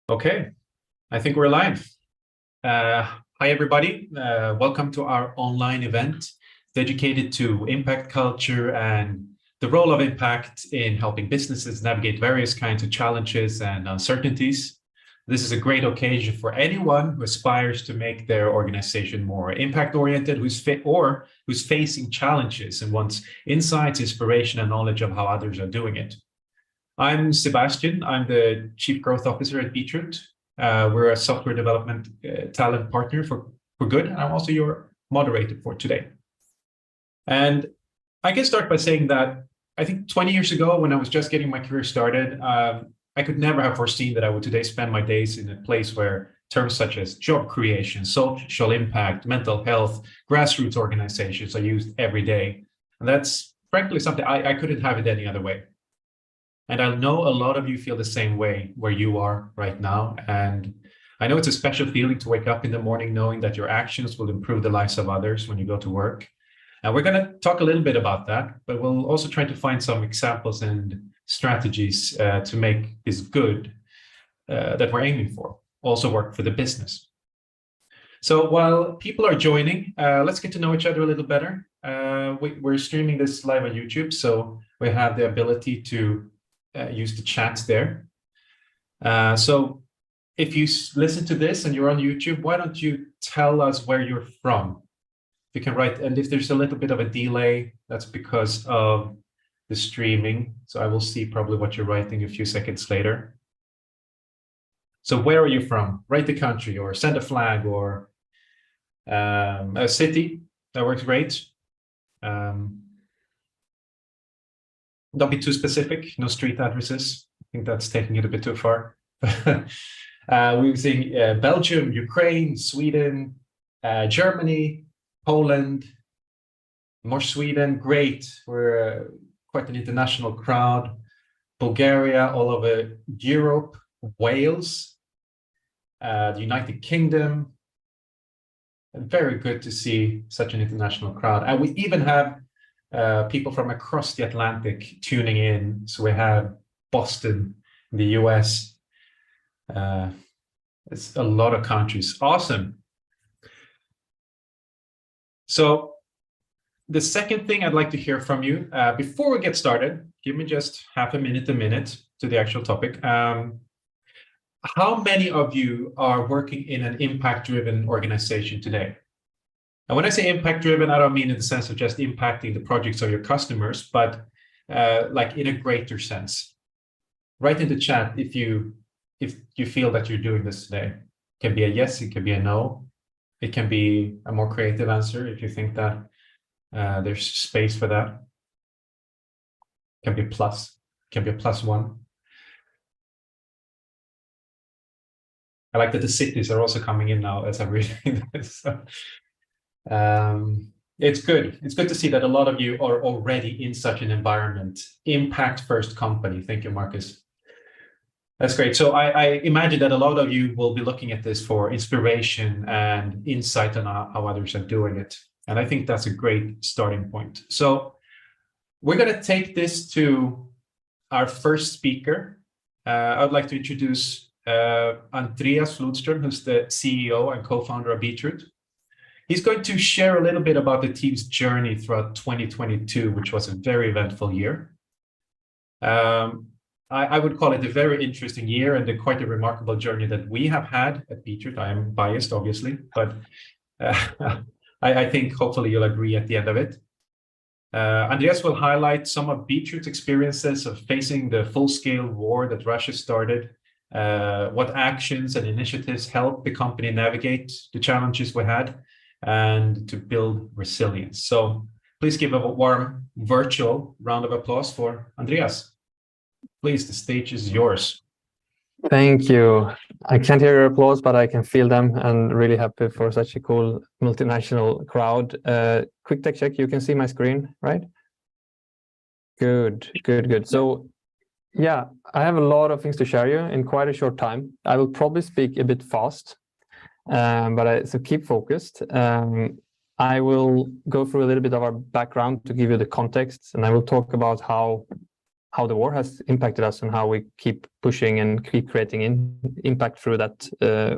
Okay, I think we're live. Hi, everybody. Welcome to our online event dedicated to impact culture and the role of impact in helping businesses navigate various kinds of challenges and uncertainties. This is a great occasion for anyone who aspires to make their organization more impact-oriented, who's facing challenges and wants insights, inspiration, and knowledge of how others are doing it. I'm Sebastian. I'm the Chief Growth Officer at Beetroot. We're a software development talent partner for good, and I'm also your moderator for today. And I can start by saying that I think 20 years ago, when I was just getting my career started, I could never have foreseen that I would today spend my days in a place where terms such as job creation, social impact, mental health, grassroots organizations are used every day. And that's frankly something I couldn't have it any other way. And I know a lot of you feel the same way where you are right now. And I know it's a special feeling to wake up in the morning knowing that your actions will improve the lives of others when you go to work. And we're going to talk a little bit about that, but we'll also try to find some examples and strategies to make this good that we're aiming for also work for the business. So while people are joining, let's get to know each other a little better. We're streaming this live on YouTube, so we have the ability to use the chats there. So if you listen to this and you're on YouTube, why don't you tell us where you're from? You can write, and if there's a little bit of a delay, that's because of the streaming. So I will see probably what you're writing a few seconds later. So where are you from? Write the country or send a flag or a city. That works great. Don't be too specific, no street addresses. I think that's taking it a bit too far. We've seen Belgium, Ukraine, Sweden, Germany, Poland, more Sweden, great. We're quite an international crowd. Bulgaria, all over Europe, Wales, the United Kingdom. Very good to see such an international crowd. And we even have people from across the Atlantic tuning in. So we have Boston, the US. It's a lot of countries. Awesome. So the second thing I'd like to hear from you, before we get started, give me just half a minute to the actual topic. How many of you are working in an impact-driven organization today? And when I say impact-driven, I don't mean in the sense of just impacting the projects of your customers, but like in a greater sense. Write in the chat if you feel that you're doing this today. It can be a yes, it can be a no. It can be a more creative answer if you think that there's space for that. It can be a plus. It can be a +1. I like that the cities are also coming in now as I'm reading this. So, it's good. It's good to see that a lot of you are already in such an environment. Impact first company. Thank you, Marcus. That's great. So I imagine that a lot of you will be looking at this for inspiration and insight on how others are doing it. And I think that's a great starting point. So we're going to take this to our first speaker. I would like to introduce Andreas Flodström, who's the CEO and co-founder of Beetroot. He's going to share a little bit about the team's journey throughout 2022, which was a very eventful year. I would call it a very interesting year and quite a remarkable journey that we have had at Beetroot. I am biased, obviously, but I think hopefully you'll agree at the end of it. Andreas will highlight some of Beetroot's experiences of facing the full-scale war that Russia started, what actions and initiatives helped the company navigate the challenges we had, and to build resilience. So please give a warm virtual round of applause for Andreas. Please, the stage is yours. Thank you. I can't hear your applause, but I can feel them, and really happy for such a cool multinational crowd. Quick tech check, you can see my screen, right? Good. So yeah, I have a lot of things to share you in quite a short time. I will probably speak a bit fast, so keep focused. I will go through a little bit of our background to give you the context, and I will talk about how how the war has impacted us and how we keep pushing and keep creating impact through that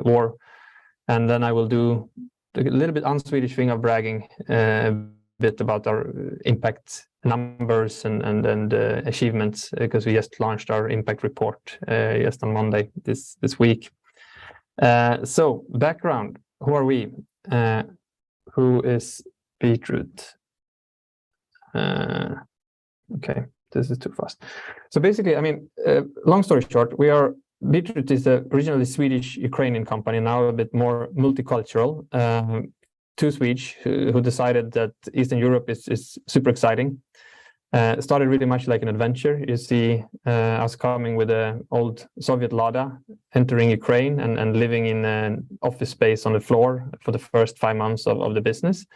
war. And then I will do a little bit un-Swedish thing of bragging a bit about our impact numbers and achievements, because we just launched our impact report just on Monday this week. So background, who are we? Who is Beetroot? Okay, this is too fast. So basically, I mean, long story short, Beetroot is a originally Swedish-Ukrainian company, now a bit more multicultural. Two Swedes who decided that Eastern Europe is super exciting. Started really much like an adventure. You see us coming with an old Soviet Lada, entering Ukraine and living in an office space on the floor for the first 5 months of the business.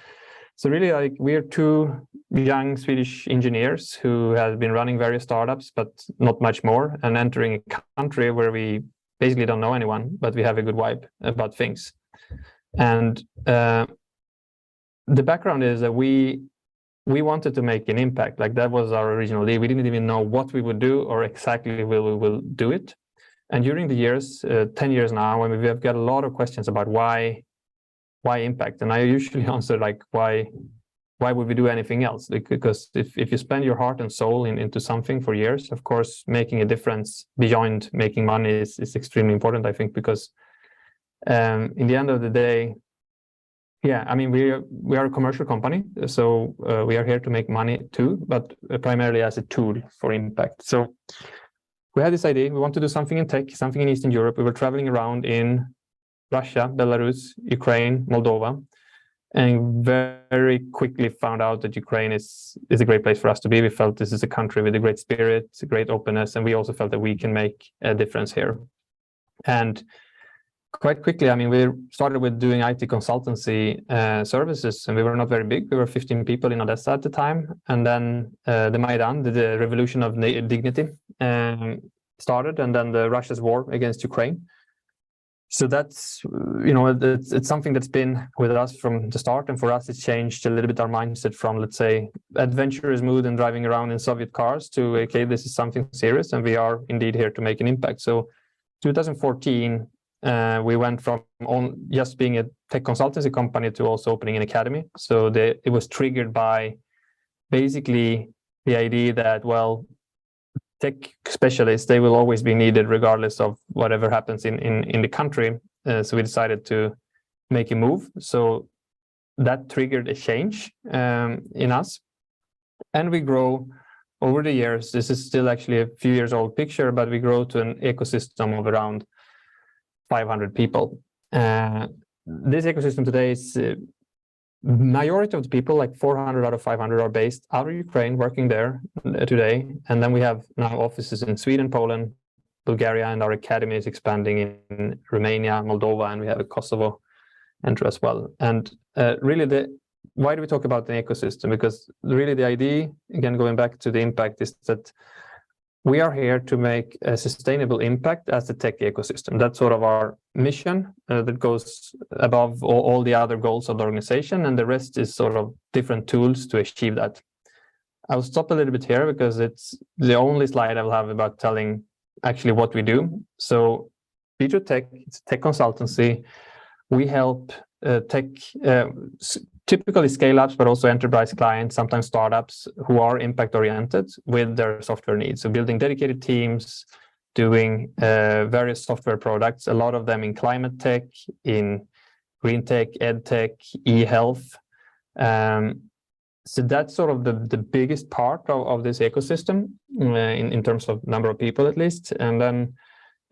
So really, like, we're two young Swedish engineers who have been running various startups, but not much more, and entering a country where we basically don't know anyone, but we have a good vibe about things. And the background is that we wanted to make an impact. Like, that was our original idea. We didn't even know what we would do or exactly we will do it. And during the years, 10 years now, I mean, we have got a lot of questions about why impact. And I usually answer like, why would we do anything else? Because if you spend your heart and soul into something for years, of course, making a difference beyond making money is extremely important, I think, because in the end of the day, yeah, I mean, we are a commercial company, so we are here to make money too, but primarily as a tool for impact. So we had this idea, we want to do something in tech, something in Eastern Europe. We were traveling around in Russia, Belarus, Ukraine, Moldova, and very quickly found out that Ukraine is a great place for us to be. We felt this is a country with a great spirit, a great openness, and we also felt that we can make a difference here. And quite quickly, I mean, we started with doing IT consultancy services, and we were not very big. We were 15 people in Odessa at the time. And then the Maidan, the revolution of dignity, started, and then the Russia's war against Ukraine. So that's, it's something that's been with us from the start. And for us, it's changed a little bit our mindset from, let's say, adventurous mood and driving around in Soviet cars to, okay, this is something serious, and we are indeed here to make an impact. So 2014, we went from just being a tech consultancy company to also opening an academy. So it was triggered by basically the idea that, well, tech specialists, they will always be needed regardless of whatever happens in the country. So we decided to make a move. So that triggered a change in us. And we grow over the years. This is still actually a few years old picture, but we grow to an ecosystem of around 500 people. This ecosystem today is majority of the people, like 400 out of 500, are based out of Ukraine, working there today. And then we have now offices in Sweden, Poland, Bulgaria, and our academy is expanding in Romania, Moldova, and we have a Kosovo entry as well. And really, why do we talk about the ecosystem? Because really the idea, again, going back to the impact, is that we are here to make a sustainable impact as a tech ecosystem. That's sort of our mission that goes above all the other goals of the organization, and the rest is sort of different tools to achieve that. I'll stop a little bit here because it's the only slide I will have about telling actually what we do. So Beetroot Tech, it's a tech consultancy. We help typically scale-ups, but also enterprise clients, sometimes startups who are impact-oriented with their software needs. So building dedicated teams, doing various software products, a lot of them in climate tech, in green tech, ed tech, e-health. So that's sort of the biggest part of this ecosystem in terms of number of people, at least. And then,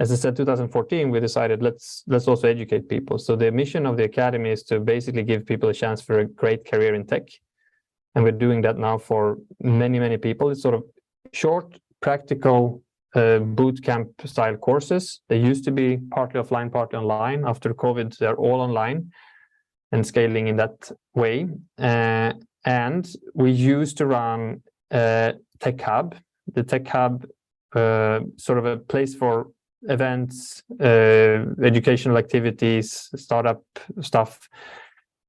as I said, 2014, we decided let's also educate people. So the mission of the academy is to basically give people a chance for a great career in tech. And we're doing that now for many, many people. It's sort of short, practical boot camp style courses. They used to be partly offline, partly online. After COVID, they're all online and scaling in that way. And we used to run Tech Hub. The Tech Hub, sort of a place for events, educational activities, startup stuff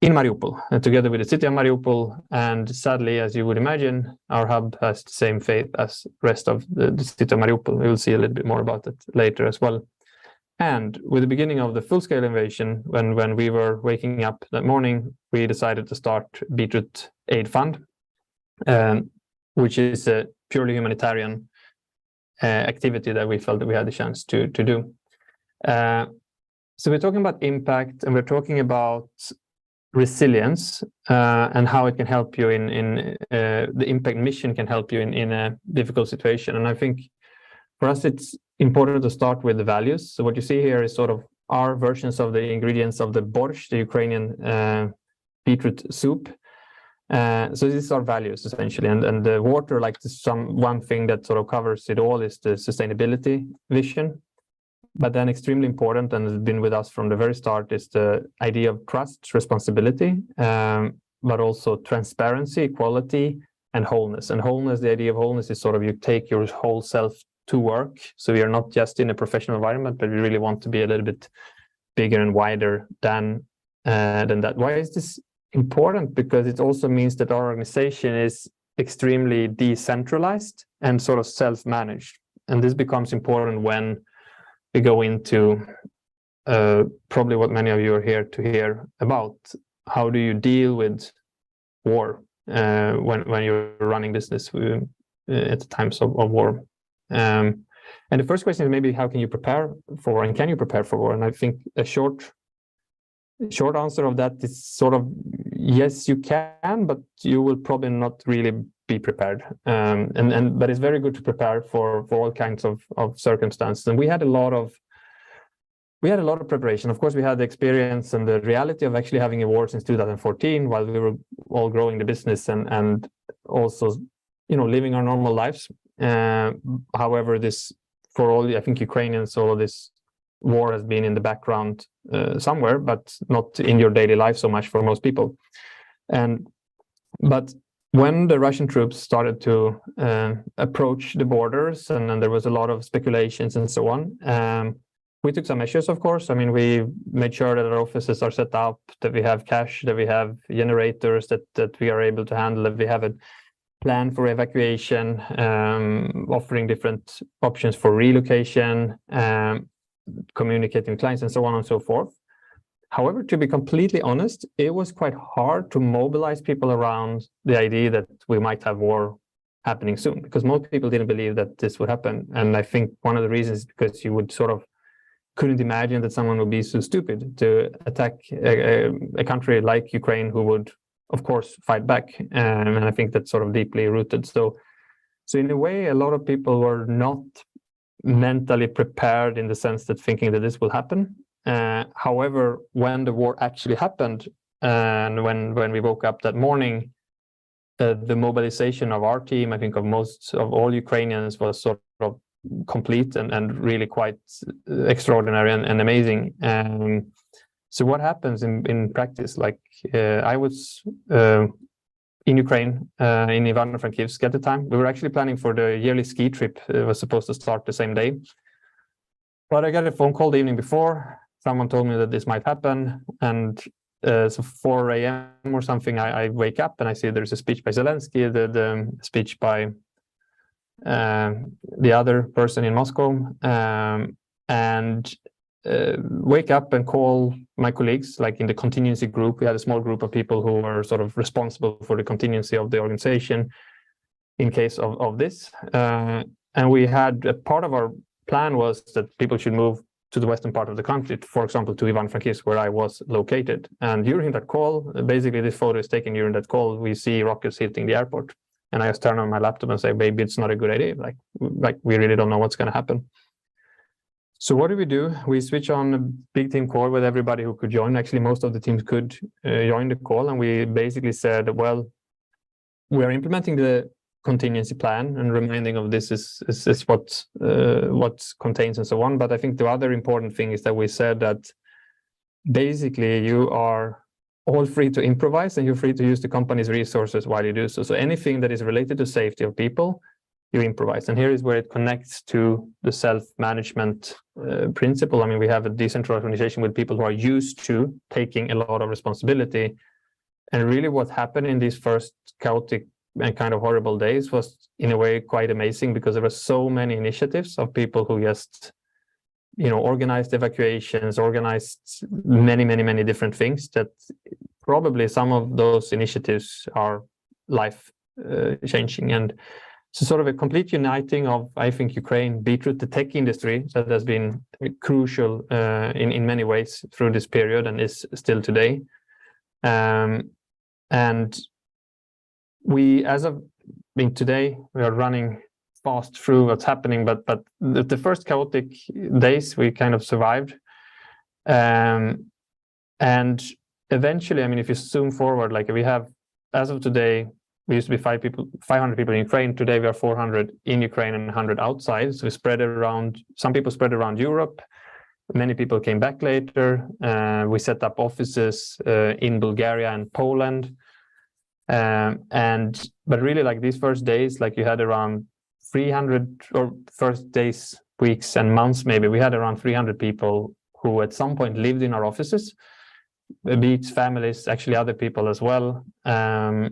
in Mariupol, together with the city of Mariupol. And sadly, as you would imagine, our hub has the same fate as the rest of the city of Mariupol. We will see a little bit more about it later as well. And with the beginning of the full-scale invasion, when we were waking up that morning, we decided to start Beetroot Aid Fund, which is a purely humanitarian activity that we felt that we had the chance to do. So we're talking about impact, and we're talking about resilience, and how it can help you in the impact mission can help you in a difficult situation. And I think for us, it's important to start with the values. So what you see here is sort of our versions of the ingredients of the borscht, the Ukrainian beetroot soup. So these are values essentially, and the water, like one thing that sort of covers it all, is the sustainability vision. But then extremely important, and has been with us from the very start, is the idea of trust, responsibility, but also transparency, equality, and wholeness. And wholeness, the idea of wholeness is sort of you take your whole self to work. So we are not just in a professional environment, but we really want to be a little bit bigger and wider than that. Why is this important? Because it also means that our organization is extremely decentralized and sort of self-managed. And this becomes important when we go into probably what many of you are here to hear about. How do you deal with war when you're running business at the times of war? And the first question is maybe how can you prepare for war, and can you prepare for war? And I think a short answer of that is sort of yes, you can, but you will probably not really be prepared. But it's very good to prepare for all kinds of circumstances. And we had a lot of preparation. Of course, we had the experience and the reality of actually having a war since 2014, while we were all growing the business and also, living our normal lives. However, for all, I think, Ukrainians, all of this war has been in the background somewhere, but not in your daily life so much for most people. But when the Russian troops started to approach the borders, and then there was a lot of speculations and so on, we took some measures, of course. I mean, we made sure that our offices are set up, that we have cash, that we have generators, that we are able to handle, that we have a plan for evacuation, offering different options for relocation, communicating with clients, and so on and so forth. However, to be completely honest, it was quite hard to mobilize people around the idea that we might have war happening soon, because most people didn't believe that this would happen. And I think one of the reasons is because you would sort of couldn't imagine that someone would be so stupid to attack a country like Ukraine, who would, of course, fight back. And I think that's sort of deeply rooted. So in a way, a lot of people were not mentally prepared in the sense that thinking that this will happen. However, when the war actually happened, and when we woke up that morning, the mobilization of our team, I think of most of all Ukrainians, was sort of complete and really quite extraordinary and amazing. So what happens in practice? Like I was in Ukraine, in Ivano-Frankivsk at the time. We were actually planning for the yearly ski trip. It was supposed to start the same day. But I got a phone call the evening before. Someone told me that this might happen. And so 4 a.m. or something, I wake up and I see there's a speech by Zelensky, the speech by the other person in Moscow, and wake up and call my colleagues, like in the contingency group. We had a small group of people who were sort of responsible for the contingency of the organization in case of this. And we had a part of our plan was that people should move to the western part of the country, for example, to Ivano-Frankivsk, where I was located. And during that call, basically this photo is taken during that call, we see rockets hitting the airport. And I just turn on my laptop and say, maybe it's not a good idea. Like we really don't know what's going to happen. So what do? We switch on a big team call with everybody who could join. Actually, most of the teams could join the call. And we basically said, well, we are implementing the contingency plan, and reminding of this is what contains and so on. But I think the other important thing is that we said that basically you are all free to improvise, and you're free to use the company's resources while you do so. So anything that is related to safety of people, you improvise. And here is where it connects to the self-management principle. I mean, we have a decentralized organization with people who are used to taking a lot of responsibility, And really what happened in these first chaotic and kind of horrible days was in a way quite amazing, because there were so many initiatives of people who just, organized evacuations, organized many different things, that probably some of those initiatives are life changing. And so sort of a complete uniting of, I think, Ukraine, Beetroot, the tech industry that has been crucial in many ways through this period and is still today. And we, as of today, we are running fast through what's happening, but the first chaotic days we kind of survived. And eventually, I mean, if you zoom forward, like we have, as of today, we used to be 500 people in Ukraine. Today we are 400 in Ukraine and 100 outside. So we spread around, some people spread around Europe. Many people came back later. We set up offices in Bulgaria and Poland. But really, like these first days, like you had around 300, or first days, weeks and months, maybe we had around 300 people who at some point lived in our offices, be it families, actually other people as well. Yeah,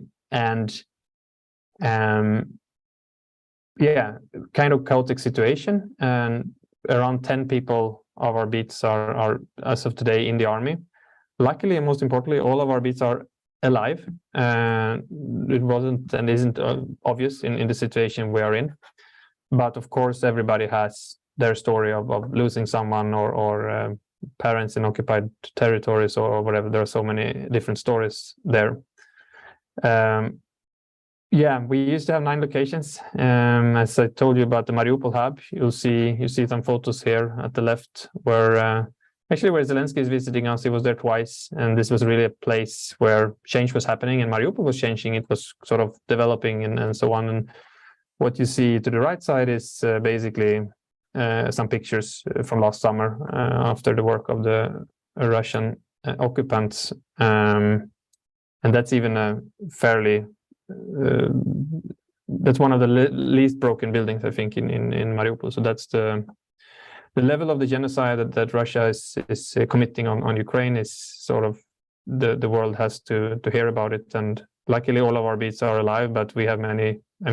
kind of chaotic situation. And around 10 people of our beats are as of today in the army. Luckily, and most importantly, all of our beats are alive. It wasn't and isn't obvious in the situation we are in. But of course, everybody has their story of losing someone or parents in occupied territories or whatever. There are so many different stories there. Yeah, we used to have 9 locations. As I told you about the Mariupol hub, you see some photos here at the left where actually where Zelensky is visiting us. He was there twice, and this was really a place where change was happening, and Mariupol was changing. It was sort of developing and so on. And what you see to the right side is basically some pictures from last summer after the work of the Russian occupants. And that's even a fairly that's one of the least broken buildings, I think, in Mariupol. So that's the level of the genocide that Russia is committing on Ukraine is sort of the world has to hear about it. And luckily, all of our beats are alive, but we have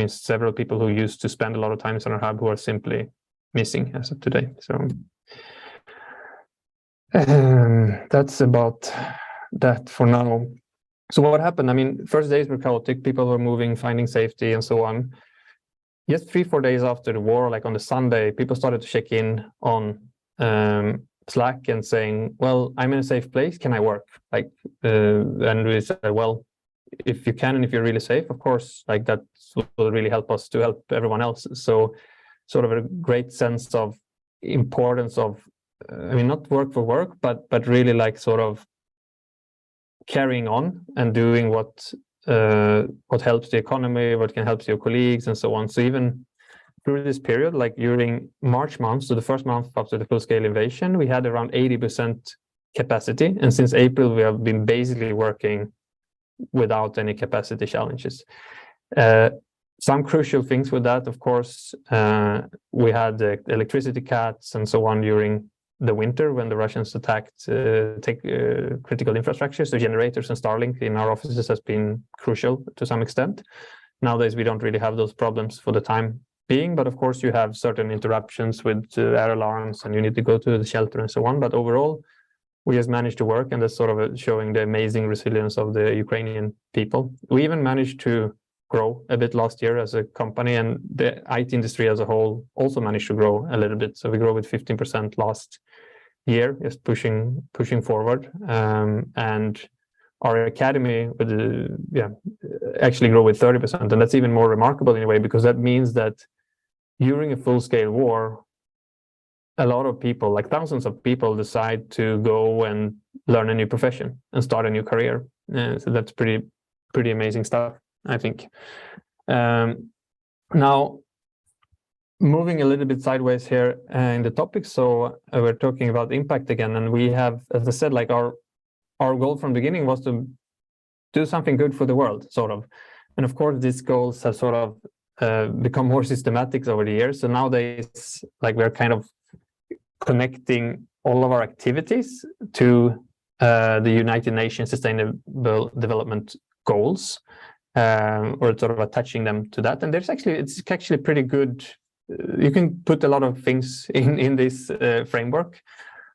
several people who used to spend a lot of time in our hub who are simply missing as of today. So that's about that for now. So what happened? I mean, first days were chaotic. People were moving, finding safety, and so on. Just 3-4 days after the war, like on the Sunday, people started to check in on Slack and saying, "Well, I'm in a safe place. Can I work?" And we said, "Well, if you can and if you're really safe, of course, like that will really help us to help everyone else." So, sort of a great sense of importance of, not work for work, but really like sort of carrying on and doing what helps the economy, what can help your colleagues, and so on. So even through this period, like during March month, so the first month after the full-scale invasion, we had around 80% capacity, and since April we have been basically working without any capacity challenges. Some crucial things with that, of course, we had electricity cuts and so on during the winter when the Russians attacked critical infrastructure. So generators and Starlink in our offices has been crucial to some extent. Nowadays, we don't really have those problems for the time being, but of course you have certain interruptions with air alarms and you need to go to the shelter and so on. But overall, we just managed to work, and that's sort of showing the amazing resilience of the Ukrainian people. We even managed to grow a bit last year as a company, and the IT industry as a whole also managed to grow a little bit. So we grew with 15% last year, just pushing forward. And our academy actually grew with 30%, and that's even more remarkable in a way, because that means that during a full-scale war, a lot of people, like thousands of people, decide to go and learn a new profession and start a new career. So that's pretty amazing stuff, I think. Now, moving a little bit sideways here in the topic. So we're talking about impact again, and we have, as I said, like our goal from the beginning was to do something good for the world, sort of. And of course, these goals have sort of become more systematic over the years. So nowadays, like we're kind of connecting all of our activities to the United Nations Sustainable Development Goals, or sort of attaching them to that. And it's actually pretty good. You can put a lot of things in this framework,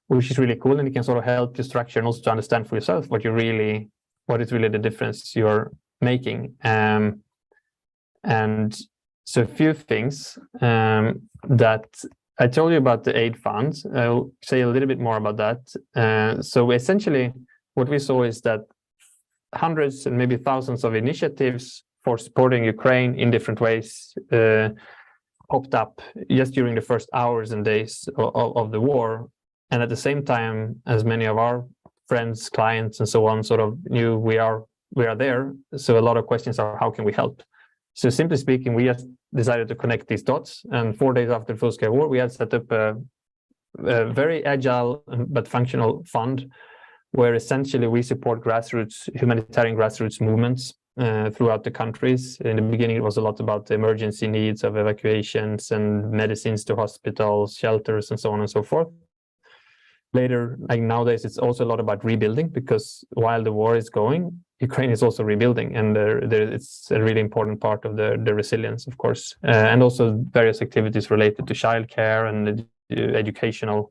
which is really cool, and it can sort of help you structure and also to understand for yourself what is really the difference you're making. And so a few things that I told you about the aid funds. I'll say a little bit more about that. So essentially, what we saw is that hundreds and maybe thousands of initiatives for supporting Ukraine in different ways popped up just during the first hours and days of the war. And at the same time, as many of our friends, clients, and so on sort of knew we are there. So a lot of questions are, how can we help? So simply speaking, we just decided to connect these dots. And 4 days after the full-scale war, we had set up a very agile but functional fund where essentially we support humanitarian grassroots movements throughout the countries. In the beginning, it was a lot about the emergency needs of evacuations and medicines to hospitals, shelters, and so on and so forth. Later, like nowadays, it's also a lot about rebuilding, because while the war is going, Ukraine is also rebuilding, and it's a really important part of the resilience, of course, and also various activities related to childcare and educational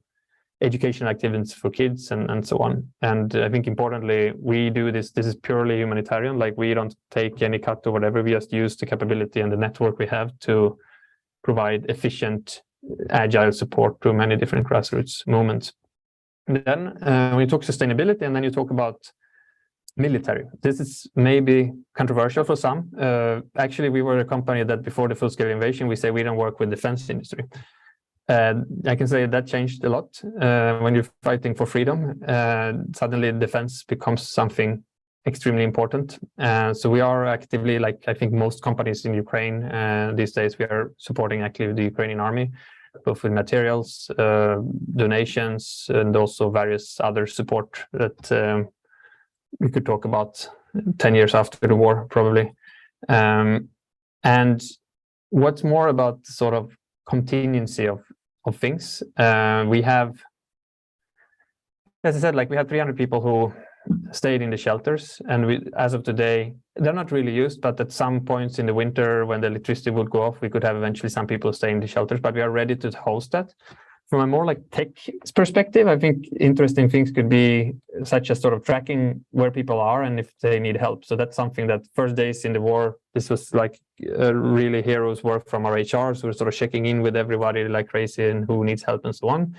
activities for kids and so on. And I think importantly, we do this is purely humanitarian. Like, we don't take any cut or whatever. We just use the capability and the network we have to provide efficient, agile support to many different grassroots movements. And then when you talk sustainability, and then you talk about military, this is maybe controversial for some. Actually, we were a company that before the full-scale invasion, we say we don't work with defense industry. I can say that changed a lot. When you're fighting for freedom, suddenly defense becomes something extremely important. So we are actively, like I think most companies in Ukraine these days, we are supporting actively the Ukrainian army, both with materials, donations, and also various other support that we could talk about 10 years after the war, probably. And what's more about sort of contingency of things, we have, as I said, like we have 300 people who stayed in the shelters, and as of today, they're not really used, but at some points in the winter when the electricity would go off, we could have eventually some people stay in the shelters, but we are ready to host that. From a more like tech perspective, I think interesting things could be such as sort of tracking where people are and if they need help. So that's something that first days in the war, this was like really heroes work from our HRs who were sort of checking in with everybody like crazy and who needs help and so on.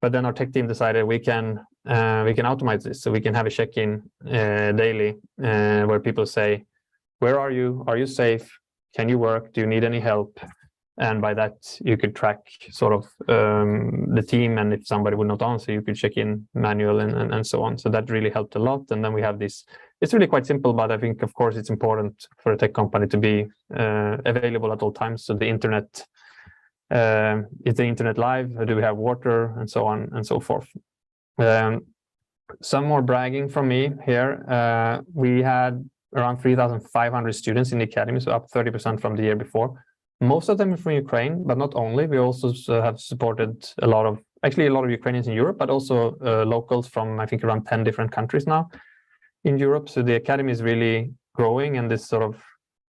But then our tech team decided we can automate this, so we can have a check-in daily where people say, where are you? Are you safe? Can you work? Do you need any help? And by that, you could track sort of the team, and if somebody would not answer, you could check in manual and so on. So that really helped a lot. And then we have this, it's really quite simple, but I think, of course, it's important for a tech company to be available at all times. So the internet, is the internet live? Do we have water? And so on and so forth. Some more bragging from me here. We had around 3,500 students in the academy, so up 30% from the year before. Most of them are from Ukraine, but not only. We also have supported a lot of Ukrainians in Europe, but also locals from, I think, around 10 different countries now in Europe. So the academy is really growing, and this sort of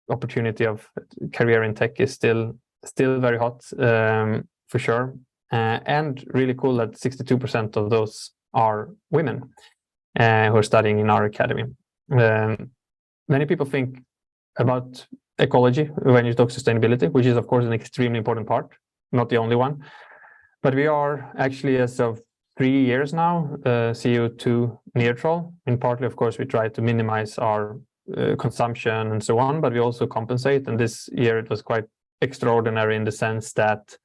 opportunity of career in tech is still very hot, for sure. And really cool that 62% of those are women who are studying in our academy. Many people think about ecology when you talk sustainability, which is of course an extremely important part, not the only one. But we are actually, as of 3 years now, CO2 neutral. And partly, of course, we try to minimize our consumption and so on, but we also compensate. And this year it was quite extraordinary in the sense that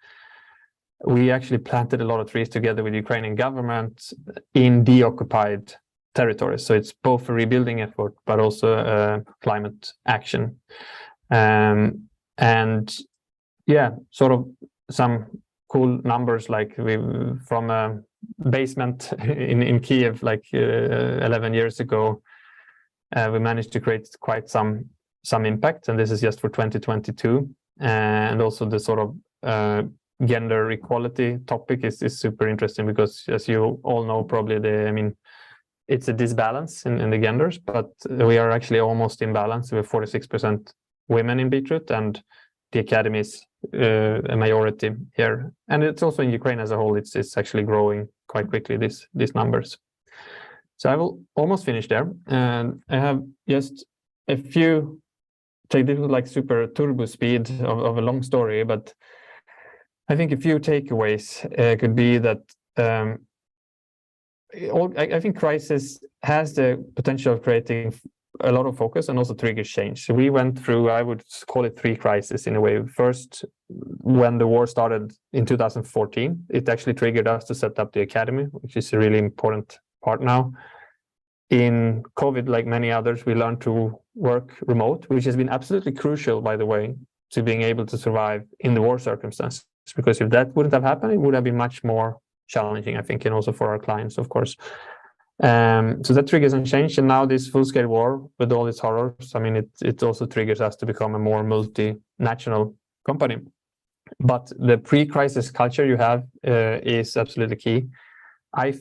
we actually planted a lot of trees together with the Ukrainian government in deoccupied territories. So it's both a rebuilding effort, but also climate action. And yeah, sort of some cool numbers, like we from a basement in Kiev like 11 years ago, we managed to create quite some impact, and this is just for 2022. And also the sort of gender equality topic is super interesting, because as you all know, probably it's a disbalance in the genders, but we are actually almost in balance. We have 46% women in Beetroot, and the academy is a majority here. And it's also in Ukraine as a whole, it's actually growing quite quickly, these numbers. So I will almost finish there. And I have just a few, this is like super turbo speed of a long story, but I think a few takeaways could be that I think crisis has the potential of creating a lot of focus and also triggers change. So we went through, I would call it 3 crises in a way. First, when the war started in 2014, it actually triggered us to set up the academy, which is a really important part now. In COVID, like many others, we learned to work remote, which has been absolutely crucial, by the way, to being able to survive in the war circumstances. Because if that wouldn't have happened, it would have been much more challenging, I think, and also for our clients, of course. So that triggers and change, and now this full-scale war with all its horrors, I mean, it also triggers us to become a more multinational company. But the pre-crisis culture you have is absolutely key. I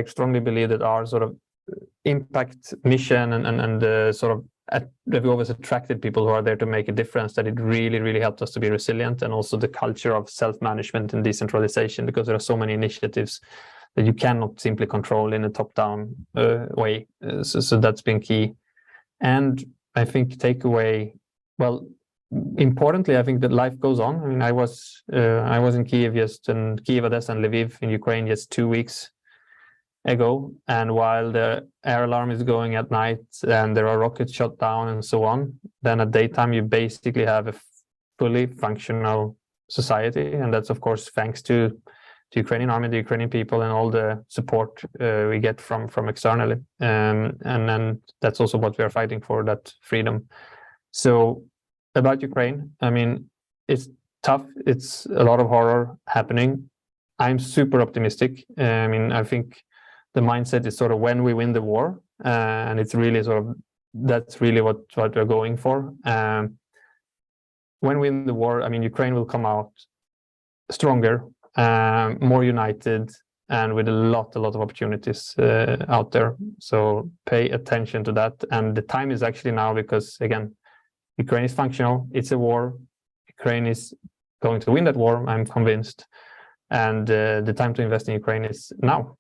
strongly believe that our sort of impact mission and sort of that we always attracted people who are there to make a difference, that it really, really helped us to be resilient, and also the culture of self-management and decentralization, because there are so many initiatives that you cannot simply control in a top-down way. So that's been key. And I think takeaway, well, importantly, I think that life goes on. I mean, I was in Kiev, Odessa, and Lviv in Ukraine just 2 weeks ago, and while the air alarm is going at night and there are rockets shot down and so on, then at daytime you basically have a fully functional society, and that's of course thanks to the Ukrainian army, the Ukrainian people, and all the support we get from externally, and then that's also what we are fighting for, that freedom. So about Ukraine, I mean, it's tough, it's a lot of horror happening. I'm super optimistic. I mean, I think the mindset is sort of when we win the war, and it's really sort of, that's really what we're going for. When we win the war, I mean, Ukraine will come out stronger, more united, and with a lot of opportunities out there. So pay attention to that. And the time is actually now, because again, Ukraine is functional, it's a war, Ukraine is going to win that war, I'm convinced. And the time to invest in Ukraine is now.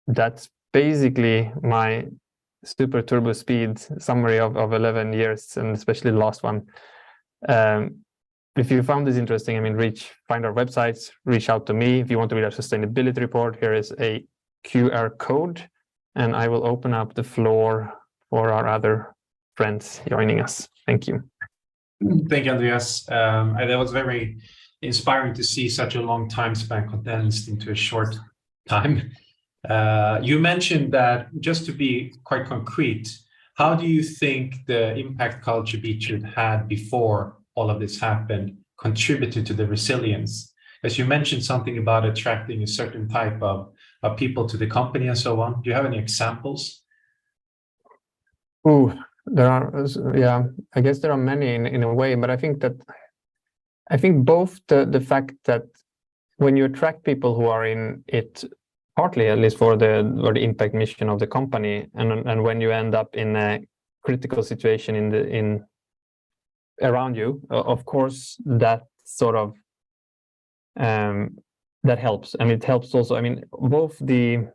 That's basically my super turbo speed summary of 11 years, and especially the last one. If you found this interesting, I mean, find our websites, reach out to me. If you want to read our sustainability report, here is a QR code, and I will open up the floor for our other friends joining us. Thank you. Thank you, Andreas. That was very inspiring to see such a long time span condensed into a short time. You mentioned that, just to be quite concrete, how do you think the impact culture Beetroot had before all of this happened contributed to the resilience? As you mentioned something about attracting a certain type of people to the company and so on. Do you have any examples? There are, yeah, I guess there are many in a way, but I think both the fact that when you attract people who are in it, partly at least for the impact mission of the company, and when you end up in a critical situation in around you, of course that sort of that helps, and it helps also. I mean, both the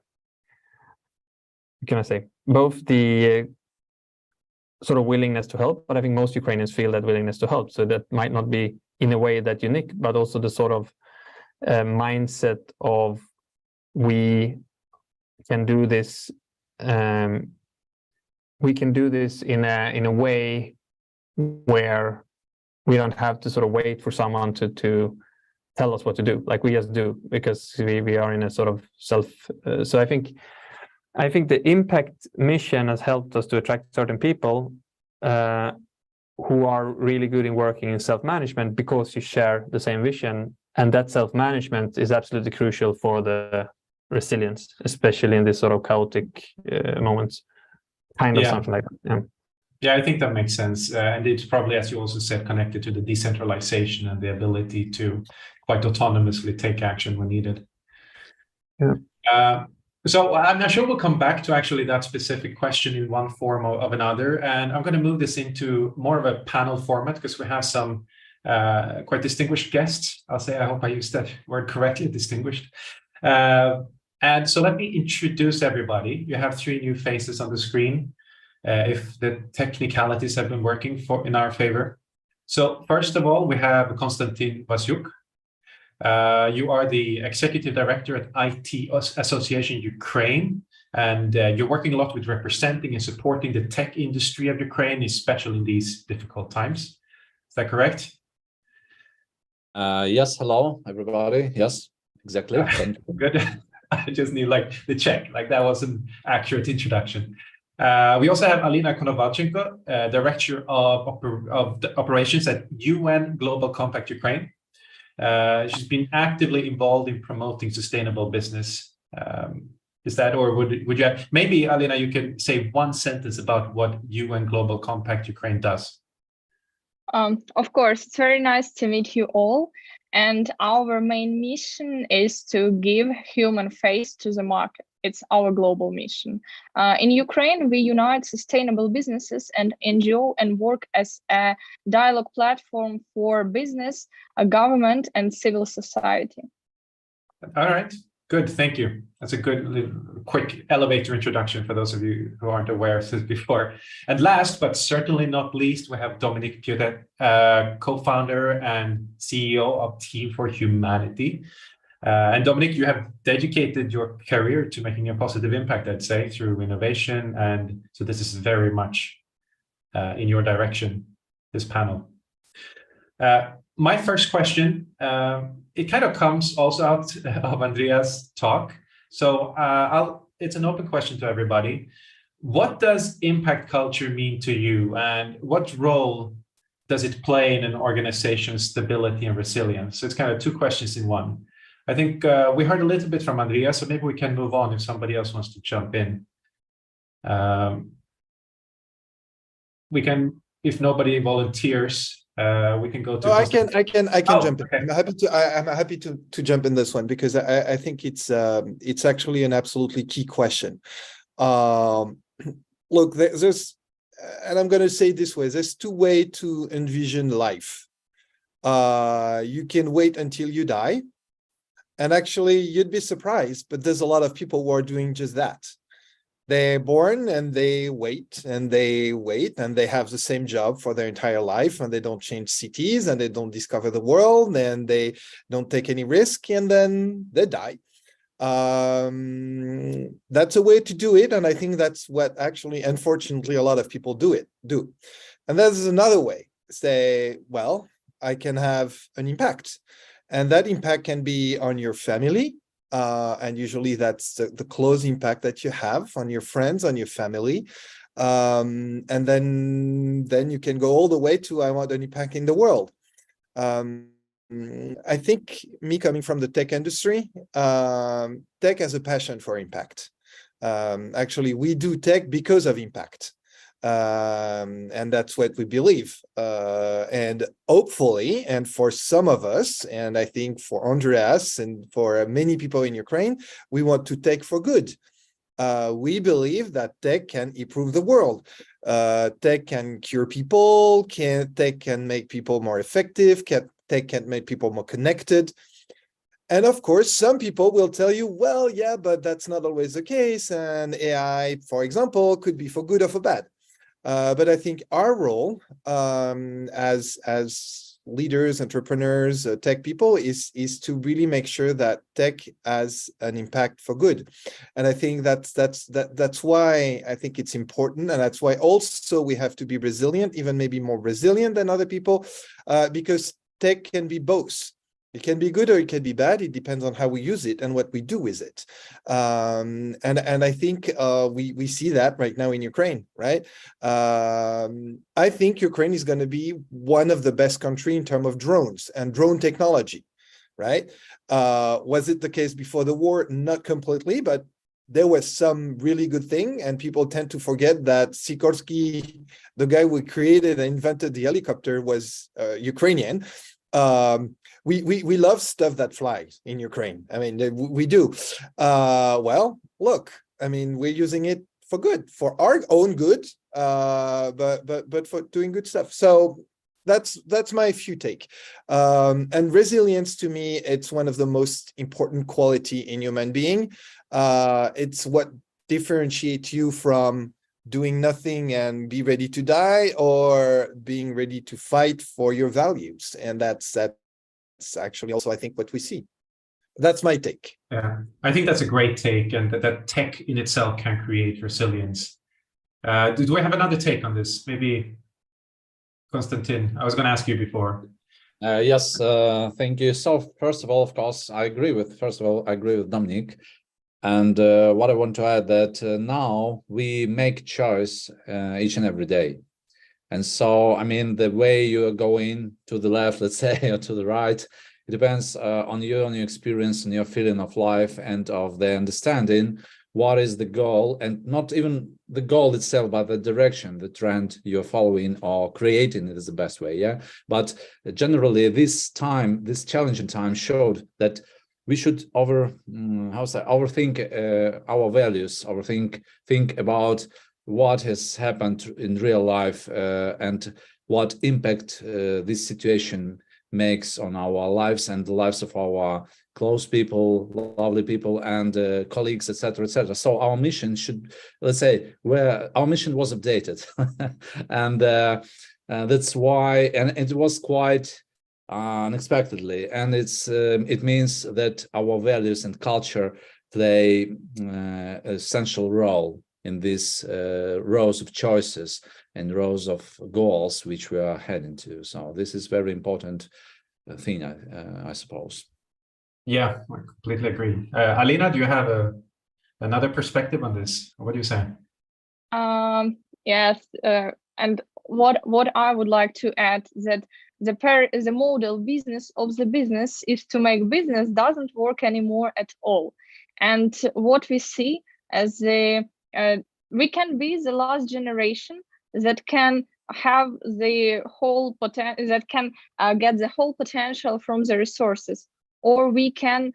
sort of willingness to help, but I think most Ukrainians feel that willingness to help, so that might not be in a way that unique, but also the sort of mindset of, we can do this. We can do this in a way where we don't have to sort of wait for someone to tell us what to do. Like, we just do, because we are in a sort of self. So I think the impact mission has helped us to attract certain people who are really good in working in self-management, because you share the same vision, and that self-management is absolutely crucial for the resilience, especially in this sort of chaotic moments, something like that. Yeah, I think that makes sense, and it's probably, as you also said, connected to the decentralization and the ability to quite autonomously take action when needed. So I'm not sure we'll come back to actually that specific question in one form of another. And I'm going to move this into more of a panel format because we have some quite distinguished guests. I'll say, I hope I used that word correctly, distinguished. And so let me introduce everybody. You have three new faces on the screen, if the technicalities have been working in our favor. So first of all, we have Konstantin Vasyuk. You are the executive director at IT Association Ukraine, and you're working a lot with representing and supporting the tech industry of Ukraine, especially in these difficult times. Is that correct? Yes, hello, everybody. Yes, exactly. Thank you. Good. I just need like the check, like that was an accurate introduction. We also have Alina Konovalchenko, Director of Operations at UN Global Compact Ukraine. She's been actively involved in promoting sustainable business. Is that, or would you have, maybe Alina, you can say one sentence about what UN Global Compact Ukraine does? Of course, it's very nice to meet you all. And our main mission is to give human face to the market. It's our global mission. In Ukraine, we unite sustainable businesses and NGO and work as a dialogue platform for business, government, and civil society. All right, good, thank you. That's a good, quick elevator introduction for those of you who aren't aware of this before. And last, but certainly not least, we have Dominic Piotet, co-founder and CEO of Team for Humanity. And Dominic, you have dedicated your career to making a positive impact, I'd say, through innovation. And so this is very much in your direction, this panel. My first question, it kind of comes also out of Andreas' talk. So it's an open question to everybody. What does impact culture mean to you? And what role does it play in an organization's stability and resilience? So it's kind of two questions in one. I think we heard a little bit from Andreas, so maybe we can move on if somebody else wants to jump in. We can, if nobody volunteers, we can go to. No, I can jump in. Okay. I'm happy to jump in this one because I think it's actually an absolutely key question. Look, there's, and I'm going to say it this way: there's two ways to envision life. You can wait until you die. And actually, you'd be surprised, but there's a lot of people who are doing just that. They're born and they wait and they wait and they have the same job for their entire life and they don't change cities and they don't discover the world and they don't take any risk and then they die. That's a way to do it. And I think that's what actually, unfortunately, a lot of people do. And there's another way. Say, well, I can have an impact. And that impact can be on your family. And usually that's the close impact that you have on your friends, on your family. And then you can go all the way to I want an impact in the world. I think me coming from the tech industry, tech has a passion for impact. Actually, we do tech because of impact. And that's what we believe. And hopefully, and for some of us, and I think for Andreas and for many people in Ukraine, we want to tech for good. We believe that tech can improve the world. Tech can cure people, tech can make people more effective, tech can make people more connected. And of course, some people will tell you, well, yeah, but that's not always the case. And AI, for example, could be for good or for bad. But I think our role as leaders, entrepreneurs, tech people is to really make sure that tech has an impact for good. And I think that's why I think it's important, and that's why also we have to be resilient, even maybe more resilient than other people, because tech can be both. It can be good or it can be bad. It depends on how we use it and what we do with it. And I think we see that right now in Ukraine, right? I think Ukraine is going to be one of the best countries in terms of drones and drone technology, right? Was it the case before the war? Not completely, but there was some really good thing. And people tend to forget that Sikorsky, the guy who created and invented the helicopter, was Ukrainian. we love stuff that flies in Ukraine. I mean, we do. Well, look, I mean, we're using it for good, for our own good, but for doing good stuff. So that's my few take. And resilience, to me, it's one of the most important quality in human being. It's what differentiates you from doing nothing and be ready to die, or being ready to fight for your values. And that's actually also, I think, what we see. That's my take. Yeah, I think that's a great take, and that tech in itself can create resilience. Do we have another take on this? Maybe Konstantin, I was going to ask you before. Yes, thank you. So first of all, of course, I agree with Dominic. And what I want to add that now we make choice each and every day. And so, I mean, the way you are going to the left, let's say, or to the right, it depends on your experience and your feeling of life and of the understanding what is the goal, and not even the goal itself, but the direction, the trend you're following or creating. It is the best way, yeah. But generally, this challenging time showed that we should overthink our values, think about what has happened in real life and what impact this situation makes on our lives and the lives of our close people, lovely people, and colleagues, etc., etc. So our mission should, let's say, our mission was updated, and that's why, and it was quite unexpectedly, and it means that our values and culture play an essential role in these rows of choices and rows of goals which we are heading to. So this is very important thing, I suppose. Yeah, I completely agree. Alina, do you have another perspective on this? What do you say? Yes, and what I would like to add that the model business of the business is to make business doesn't work anymore at all. And what we see as we can be the last generation that can have the whole potential, that can get the whole potential from the resources, or we can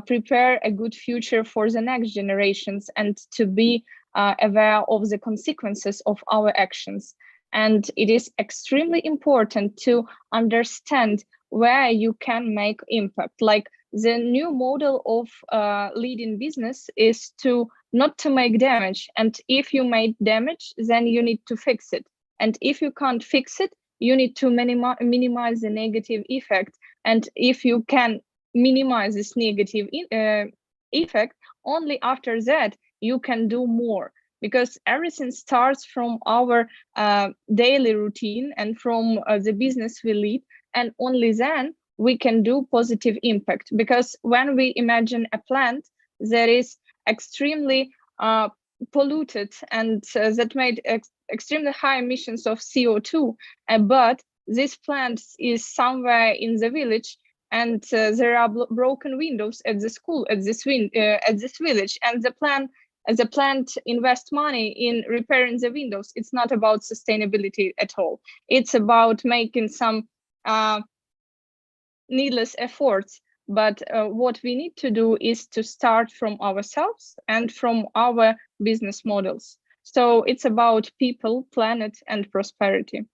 prepare a good future for the next generations and to be aware of the consequences of our actions. And it is extremely important to understand where you can make impact. Like the new model of leading business is to not to make damage. And if you made damage, then you need to fix it. And if you can't fix it, you need to minimize the negative effect. And if you can minimize this negative effect, only after that you can do more, because everything starts from our daily routine and from the business we lead, and only then we can do positive impact. Because when we imagine a plant that is extremely polluted and that made extremely high emissions of CO2, but this plant is somewhere in the village, and there are broken windows at the school at this village, and the plant invests money in repairing the windows. It's not about sustainability at all. It's about making some needless efforts. But what we need to do is to start from ourselves and from our business models. So it's about people, planet, and prosperity.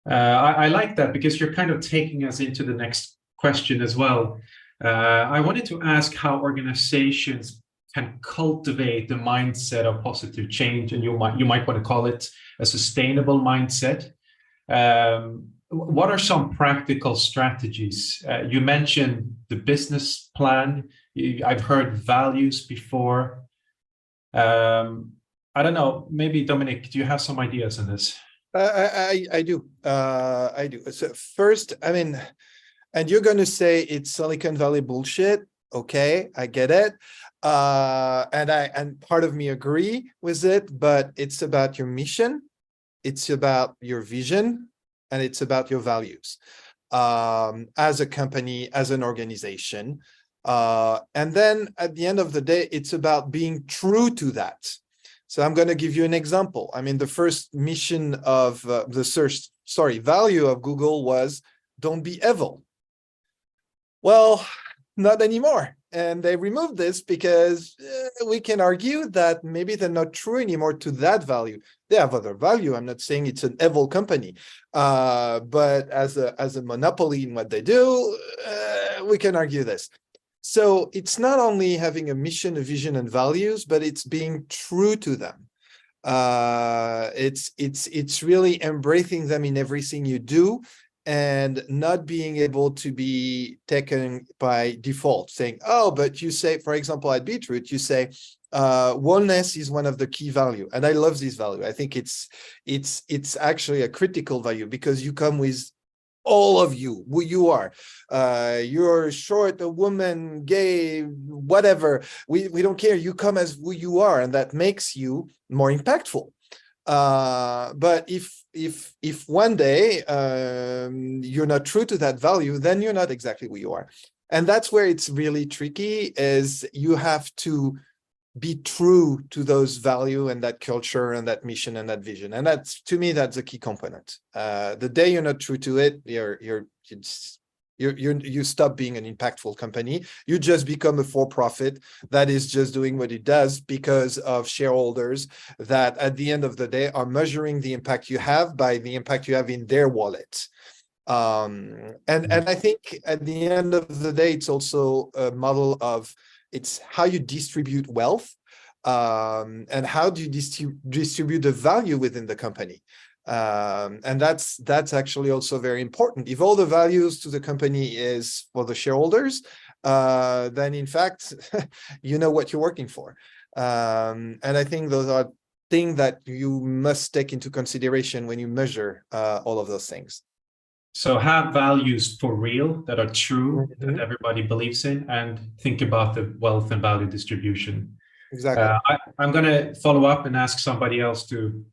I like that, because you're kind of taking us into the next question as well. I wanted to ask how organizations can cultivate the mindset of positive change, and you might want to call it a sustainable mindset. What are some practical strategies? You mentioned the business plan. I've heard values before. I don't know, maybe Dominic, do you have some ideas on this? I do. I do. So first, I mean, and you're going to say it's Silicon Valley bullshit. Okay, I get it. And part of me agree with it, but it's about your mission, it's about your vision, and it's about your values as a company, as an organization. And then at the end of the day, it's about being true to that. So I'm going to give you an example. I mean, the first mission of value of Google was don't be evil. Well, not anymore. And they removed this because we can argue that maybe they're not true anymore to that value. They have other value. I'm not saying it's an evil company, but as a monopoly in what they do, we can argue this. So it's not only having a mission, a vision, and values, but it's being true to them. It's really embracing them in everything you do, and not being able to be taken by default, saying, oh, but you say, for example, at Beetroot, you say, oneness is one of the key value. And I love this value. I think it's actually a critical value, because you come with all of you, who you are. You're short, a woman, gay, whatever. We don't care. You come as who you are, and that makes you more impactful. But if one day you're not true to that value, then you're not exactly who you are. And that's where it's really tricky, is you have to be true to those value and that culture and that mission and that vision. And that's, to me, that's a key component. The day you're not true to it, you stop being an impactful company. You just become a for-profit that is just doing what it does because of shareholders that at the end of the day are measuring the impact you have by the impact you have in their wallet. And I think at the end of the day, it's also a model of, it's how you distribute wealth, and how do you distribute the value within the company. And that's actually also very important. If all the values to the company is for the shareholders, then in fact, you know what you're working for. And I think those are things that you must take into consideration when you measure all of those things. So have values for real, that are true, that everybody believes in, and think about the wealth and value distribution. Exactly. I'm going to follow up and ask somebody else to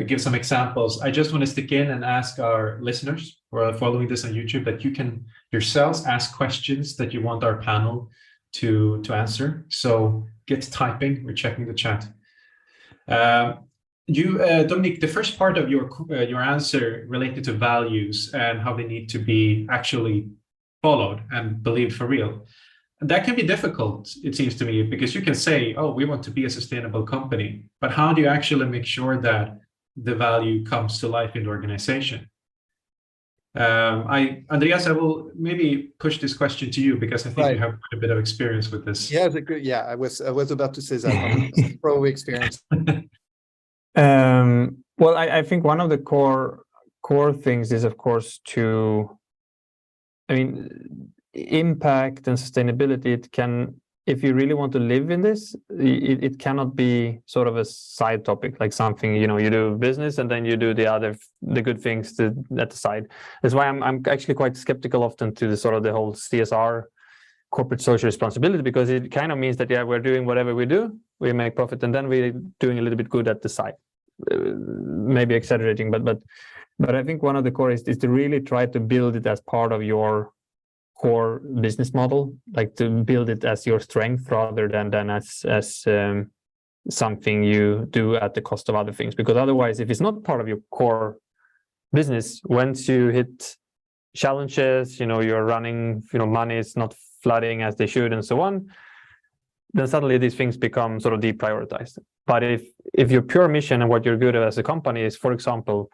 give some examples. I just want to stick in and ask our listeners who are following this on YouTube that you can yourselves ask questions that you want our panel to answer. So get typing. We're checking the chat. Dominique, the first part of your answer related to values and how they need to be actually followed and believed for real. And that can be difficult, it seems to me, because you can say, oh, we want to be a sustainable company, but how do you actually make sure that the value comes to life in the organization? Andreas, I will maybe push this question to you, because I think you have quite a bit of experience with this. Yeah, I was about to say that. Pro experience. Well, I think one of the core things is, of course, impact and sustainability. It can, if you really want to live in this, it cannot be sort of a side topic, like something, you do business and then you do the good things at the side. That's why I'm actually quite skeptical often to the whole CSR, corporate social responsibility, because it kind of means that, we're doing whatever we do, we make profit, and then we're doing a little bit good at the side. Maybe exaggerating, but I think one of the core is to really try to build it as part of your core business model, like to build it as your strength rather than as something you do at the cost of other things. Because otherwise, if it's not part of your core business, once you hit challenges, you're running, money is not flooding as they should and so on, then suddenly these things become sort of deprioritized. But if your pure mission and what you're good at as a company is, for example,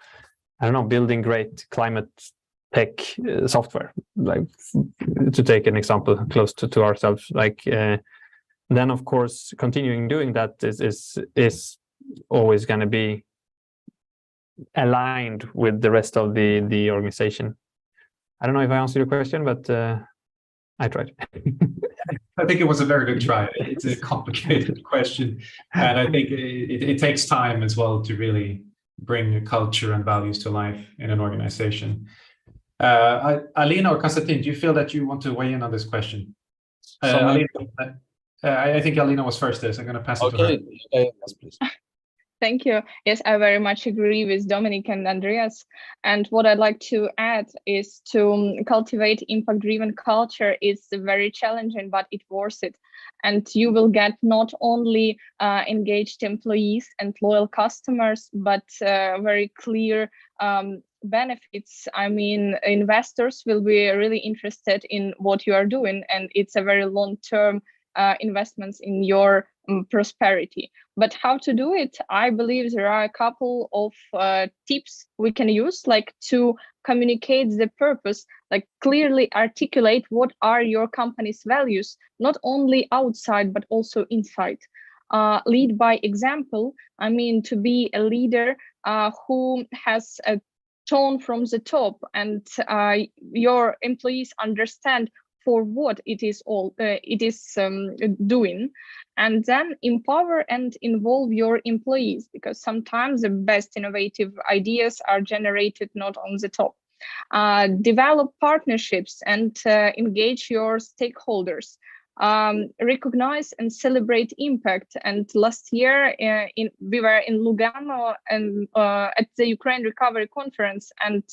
I don't know, building great climate tech software, like to take an example close to ourselves, then of course continuing doing that is always going to be aligned with the rest of the organization. I don't know if I answered your question, but I tried. I think it was a very good try. It's a complicated question, and I think it takes time as well to really bring culture and values to life in an organization. Alina or Konstantin, do you feel that you want to weigh in on this question? Alina, I think Alina was first there, so I'm going to pass it to her. Yes, please. Thank you. Yes, I very much agree with Dominic and Andreas. And what I'd like to add is to cultivate impact-driven culture is very challenging, but it's worth it. And you will get not only engaged employees and loyal customers, but very clear benefits, I mean, investors will be really interested in what you are doing, and it's a very long-term investments in your prosperity. But how to do it? I believe there are a couple of tips we can use, like to communicate the purpose, like clearly articulate what are your company's values, not only outside, but also inside. Lead by example, I mean, to be a leader who has a tone from the top, and your employees understand for what it is doing, and then empower and involve your employees, because sometimes the best innovative ideas are generated not on the top. Develop partnerships and engage your stakeholders. Recognize and celebrate impact. And last year we were in Lugano and at the Ukraine Recovery Conference, and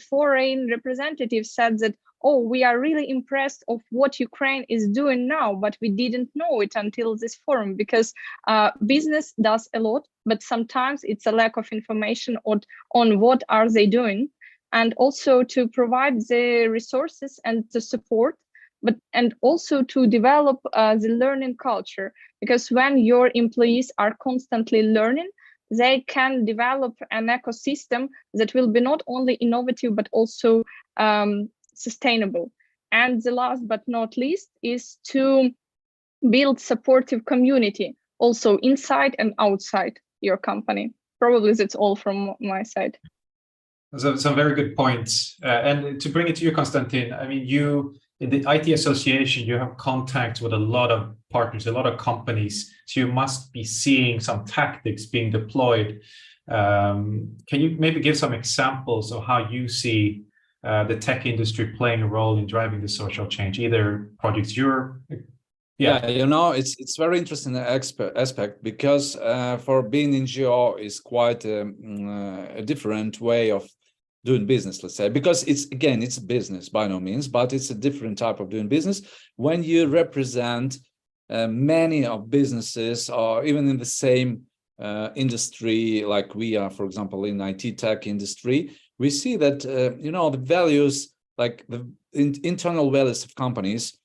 foreign representatives said that, oh, we are really impressed of what Ukraine is doing now, but we didn't know it until this forum, because business does a lot, but sometimes it's a lack of information on what are they doing, and also to provide the resources and the support, and also to develop the learning culture, because when your employees are constantly learning, they can develop an ecosystem that will be not only innovative, but also sustainable. And the last but not least is to build supportive community, also inside and outside your company. Probably that's all from my side. Some very good points. And to bring it to you, Konstantin, I mean, you, in the IT Association, you have contact with a lot of partners, a lot of companies, so you must be seeing some tactics being deployed. Can you maybe give some examples of how you see the tech industry playing a role in driving the social change, either projects you're... Yeah, you know, it's very interesting aspect, because for being NGO is quite a different way of doing business, let's say, because it's business by no means, but it's a different type of doing business. When you represent many of businesses, or even in the same industry, like we are, for example, in IT tech industry, we see that, you know, the values, like the internal values of companies,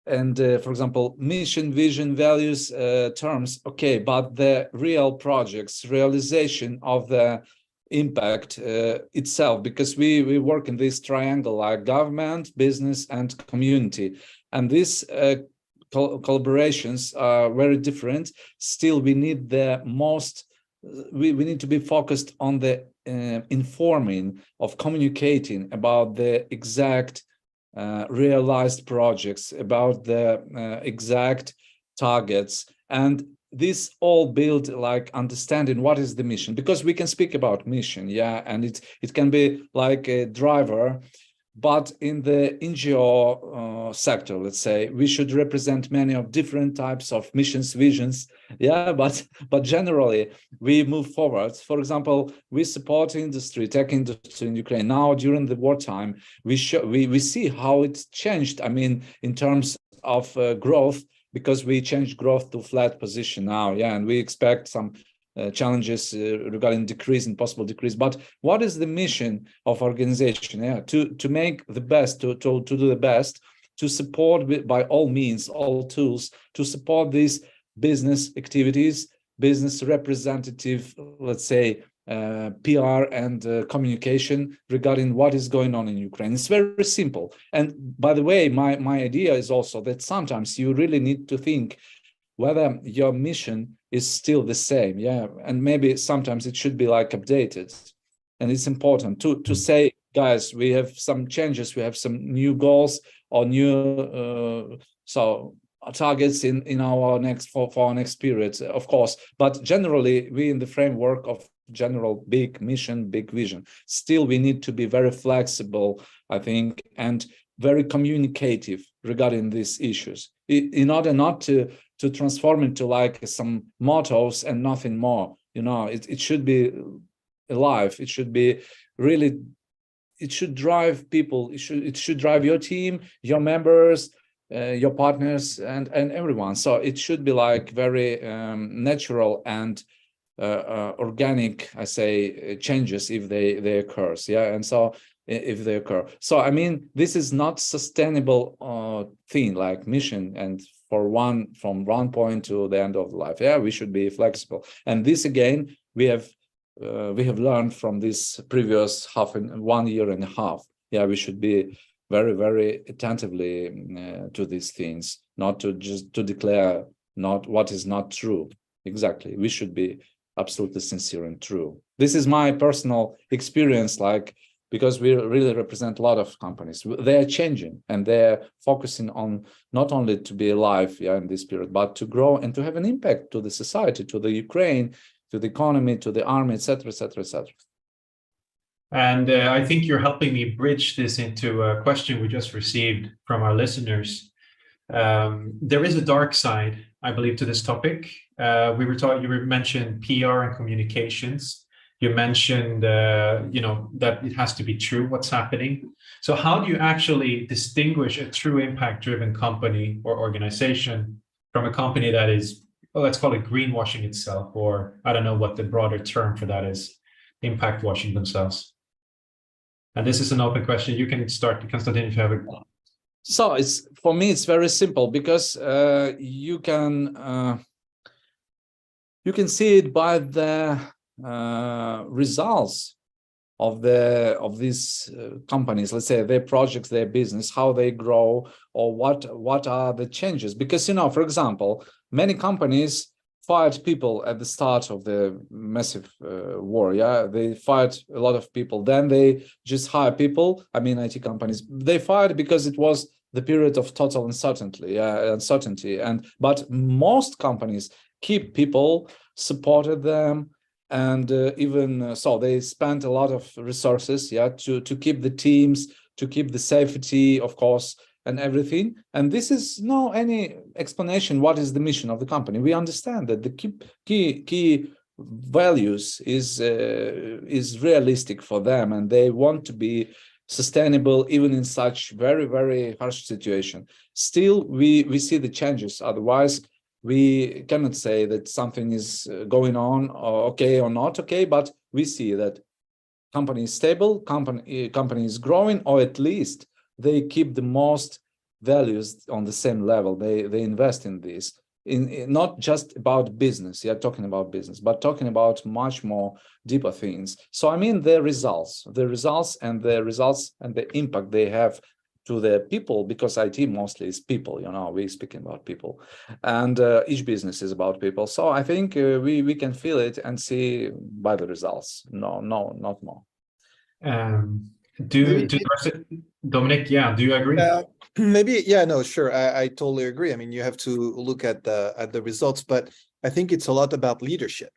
and for example, mission, vision, values, terms, okay, but the real projects, realization of the impact itself, because we work in this triangle, like government, business, and community, and these collaborations are very different. Still, we need the most, we need to be focused on the informing, of communicating about the exact realized projects, about the exact targets, and this all build like understanding what is the mission, because we can speak about mission, yeah, and it can be like a driver, but in the NGO sector, let's say, we should represent many of different types of missions, visions, yeah, but generally we move forward. For example, we support industry, tech industry in Ukraine. Now during the wartime, we see how it's changed, I mean, in terms of growth, because we changed growth to flat position now, yeah, and we expect some challenges regarding decrease and possible decrease. But what is the mission of organization? Yeah, to make the best, to do the best, to support by all means, all tools, to support these business activities, business representative, let's say, PR and communication regarding what is going on in Ukraine. It's very simple. And by the way, my idea is also that sometimes you really need to think whether your mission is still the same, yeah, and maybe sometimes it should be like updated. And it's important to say, guys, we have some changes, we have some new goals or new targets in our next for our next period, of course. But generally, we in the framework of general big mission, big vision. Still, we need to be very flexible, I think, and very communicative regarding these issues, in order not to transform into like some mottos and nothing more. You know, it should be alive. It should be really, it should drive people. It should drive your team, your members, your partners, and everyone. So it should be like very natural and organic, I say, changes if they occur. Yeah, and so if they occur. So I mean, this is not sustainable thing like mission and from one point to the end of life. Yeah, we should be flexible. And this again, we have learned from this previous 1 year and a half. Yeah, we should be very, very attentively to these things, not to just to declare not what is not true. Exactly, we should be absolutely sincere and true. This is my personal experience, like, because we really represent a lot of companies. They are changing and they're focusing on not only to be alive, yeah, in this period, but to grow and to have an impact to the society, to the Ukraine, to the economy, to the army, etc., etc., etc. And I think you're helping me bridge this into a question we just received from our listeners. There is a dark side, I believe, to this topic. You mentioned PR and communications. You mentioned, that it has to be true what's happening. So how do you actually distinguish a true impact-driven company or organization from a company that is, well, let's call it greenwashing itself, or I don't know what the broader term for that is, impact washing themselves? And this is an open question. You can start, Konstantin, if you have a... So for me, it's very simple, because you can see it by the results of these companies. Let's say their projects, their business, how they grow, or what are the changes. Because, for example, many companies fired people at the start of the massive war. Yeah, they fired a lot of people. Then they just hire people. I mean, IT companies, they fired because it was the period of total uncertainty. But most companies keep people, supported them, and even so, they spent a lot of resources, yeah, to keep the teams, to keep the safety, of course, and everything. And this is no any explanation what is the mission of the company. We understand that the key values is realistic for them, and they want to be sustainable even in such very, very harsh situation. Still, we see the changes. Otherwise, we cannot say that something is going on or okay or not okay, but we see that company is stable, company is growing, or at least they keep the most values on the same level. They invest in this, in not just about business, yeah, talking about business, but talking about much more deeper things. So I mean the results and the impact they have to the people, because IT mostly is people, we're speaking about people, and each business is about people. So I think we can feel it and see by the results. No, not more. Dominic, yeah, do you agree? Maybe, yeah, no, sure. I totally agree. I mean, you have to look at the results, but I think it's a lot about leadership.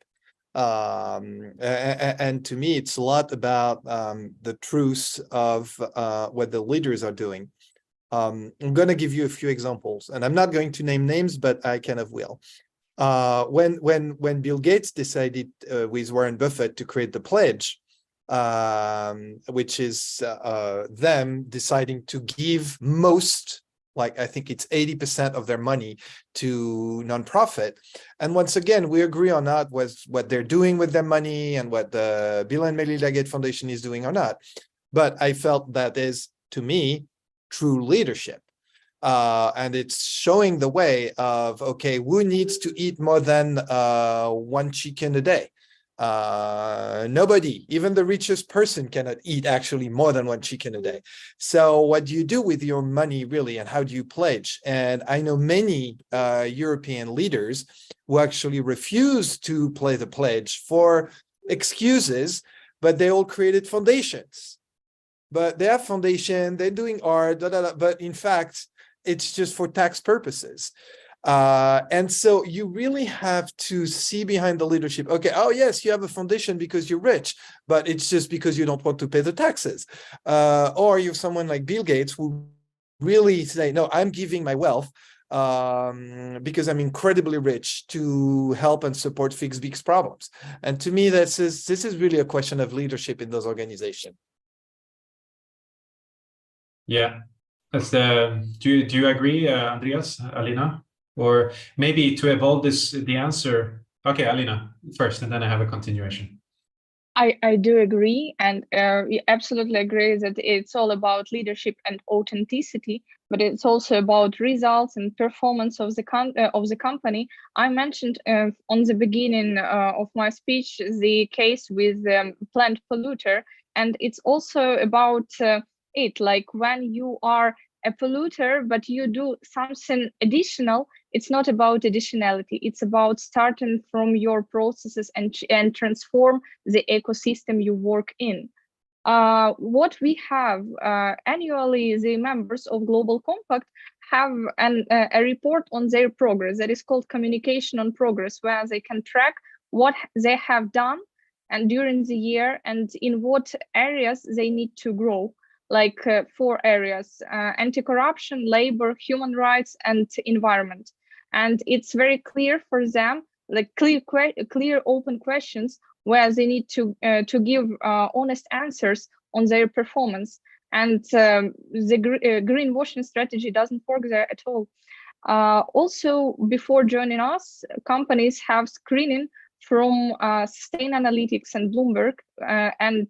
And to me, it's a lot about the truth of what the leaders are doing. I'm going to give you a few examples, and I'm not going to name names, but I kind of will. When Bill Gates decided with Warren Buffett to create the pledge, which is them deciding to give most, like I think it's 80% of their money to nonprofit. And once again, we agree on not what they're doing with their money and what the Bill and Melinda Gates Foundation is doing or not. But I felt that is, to me, true leadership. And it's showing the way of, okay, who needs to eat more than one chicken a day? Nobody, even the richest person, cannot eat actually more than one chicken a day. So what do you do with your money really, and how do you pledge? And I know many European leaders who actually refuse to play the pledge for excuses, but they all created foundations. But they have foundation, they're doing art, but in fact, it's just for tax purposes. And so you really have to see behind the leadership. Okay, oh yes, you have a foundation because you're rich, but it's just because you don't want to pay the taxes. Or you have someone like Bill Gates who really say, no, I'm giving my wealth because I'm incredibly rich to help and support fix big problems. And to me, this is really a question of leadership in those organizations. Yeah, do you agree, Andreas, Alina? Or maybe to evolve the answer, Okay, Alina, first, and then I have a continuation. I do agree, and we absolutely agree that it's all about leadership and authenticity, but it's also about results and performance of the company. I mentioned on the beginning of my speech the case with plant polluter, and it's also about it, like when you are a polluter, but you do something additional. It's not about additionality. It's about starting from your processes and transform the ecosystem you work in. What we have annually, the members of Global Compact have a report on their progress that is called Communication on Progress, where they can track what they have done and during the year and in what areas they need to grow. Like 4 areas: anti-corruption, labor, human rights, and environment. And it's very clear for them, like clear open questions where they need to give honest answers on their performance. And the greenwashing strategy doesn't work there at all. Also, before joining us, companies have screening from Sustainalytics and Bloomberg, and